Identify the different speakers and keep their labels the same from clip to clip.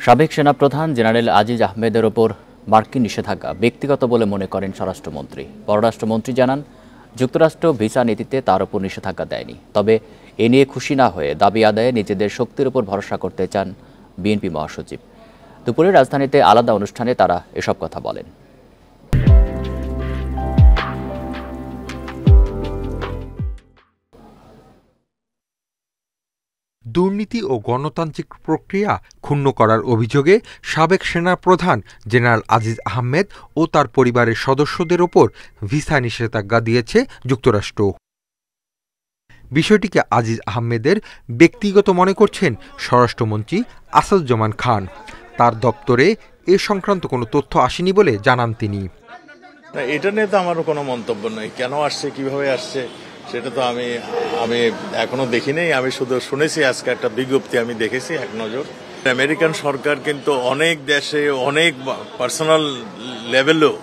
Speaker 1: সাবেক সেনাপ্রধান জেনারেল আজিজ আহমেদের ওপর মার্কিন নিষেধাজ্ঞা ব্যক্তিগত বলে মনে করেন স্বরাষ্ট্রমন্ত্রী। পররাষ্ট্রমন্ত্রী জানান, যুক্তরাষ্ট্র ভিসা নীতিতে তার ওপর নিষেধাজ্ঞা দেয়নি। তবে এ নিয়ে খুশি না হয়ে দাবি আদায়ে নিজেদের শক্তির ওপর ভরসা করতে চান বিএনপি মহাসচিব। দুপুরে রাজধানীতে আলাদা অনুষ্ঠানে তারা এসব কথা বলেন।
Speaker 2: দুর্নীতি ও গণতান্ত্রিক প্রক্রিয়া ক্ষুণ্ণ করার অভিযোগে সাবেক সেনাপ্রধান জেনারেল আজিজ আহমেদ ও তার পরিবারের সদস্যদের ওপর ভিসা নিষেধাজ্ঞা দিয়েছে যুক্তরাষ্ট্র। বিষয়টিকে আজিজ আহমেদের ব্যক্তিগত মনে করছেন স্বরাষ্ট্রমন্ত্রী আসাদুজ্জামান খান। তার দপ্তরে এ সংক্রান্ত কোনো তথ্য আসেনি বলে জানান তিনি।
Speaker 3: এটা নিয়ে তো আমারও কোনো মন্তব্য নেই। কেন আসছে, কিভাবে আসছে সেটা তো আমি এখনো দেখি নাই। আমি শুধু শুনেছি, আজকে একটা বিজ্ঞপ্তি আমি দেখেছি এক নজর। আমেরিকান সরকার কিন্তু অনেক দেশে অনেক পার্সোনাল লেভেলেও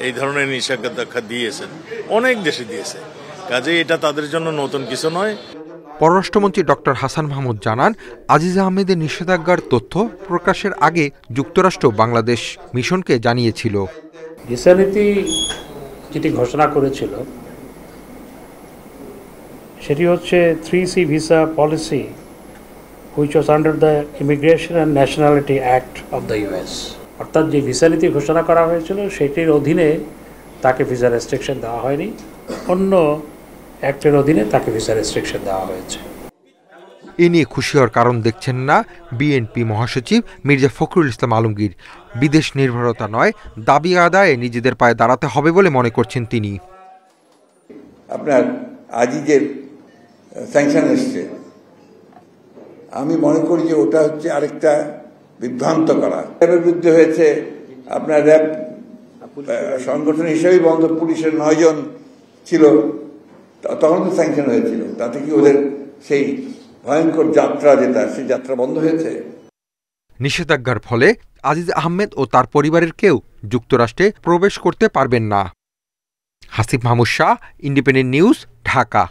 Speaker 3: এই ধরনের নিষেধাজ্ঞা দিয়েছেন, অনেক দেশে দিয়েছে। কাজেই এটা তাদের জন্য নতুন কিছু নয়।
Speaker 2: পররাষ্ট্রমন্ত্রী ডক্টর হাসান মাহমুদ জানান, আজিজ আহমেদের নিষেধাজ্ঞার তথ্য প্রকাশের আগে যুক্তরাষ্ট্র বাংলাদেশ মিশনকে জানিয়েছিল।
Speaker 4: ভিসা নীতি যেটি ঘোষণা করেছিল সেটি হচ্ছে 3C visa policy, which was under the Immigration and Nationality Act of the US। অর্থাৎ যে ভিসা নীতি ঘোষণা করা হয়েছিল সেটির অধীনে তাকে ভিসা রেস্ট্রিকশন দেওয়া হয়নি, অন্য অ্যাক্টের অধীনে তাকে ভিসা রেস্ট্রিকশন দেওয়া হয়েছে।
Speaker 2: এ নিয়ে খুশি হওয়ার কারণ দেখছেন না বিএনপি মহাসচিব মির্জা ফখরুল ইসলাম আলমগীর। বিদেশ নির্ভরতা নয়, দাবি আদায়ে নিজেদের পায়ে দাঁড়াতে হবে বলে মনে করছেন তিনি।
Speaker 5: আপনার আজিজের স্যাংশন এসছে, আমি মনে করি যে ওটা হচ্ছে আরেকটা বিভ্রান্ত করা। র্যাবের বিরুদ্ধে হয়েছে, আপনার র্যাব সংগঠন হিসেবেই বন্ধ, পুলিশের 9 জন ছিল, তখন তো স্যাংশন হয়েছিল। তাতে কি ওদের সেই ভয়ঙ্কর যাত্রা যেটা, সেই যাত্রা বন্ধ হয়েছে?
Speaker 2: নিষেধাজ্ঞার ফলে আজিজ আহমেদ ও তার পরিবারের কেউ যুক্তরাষ্ট্রে প্রবেশ করতে পারবেন না। Hasib Mahmud Shah, independent news, Dhaka.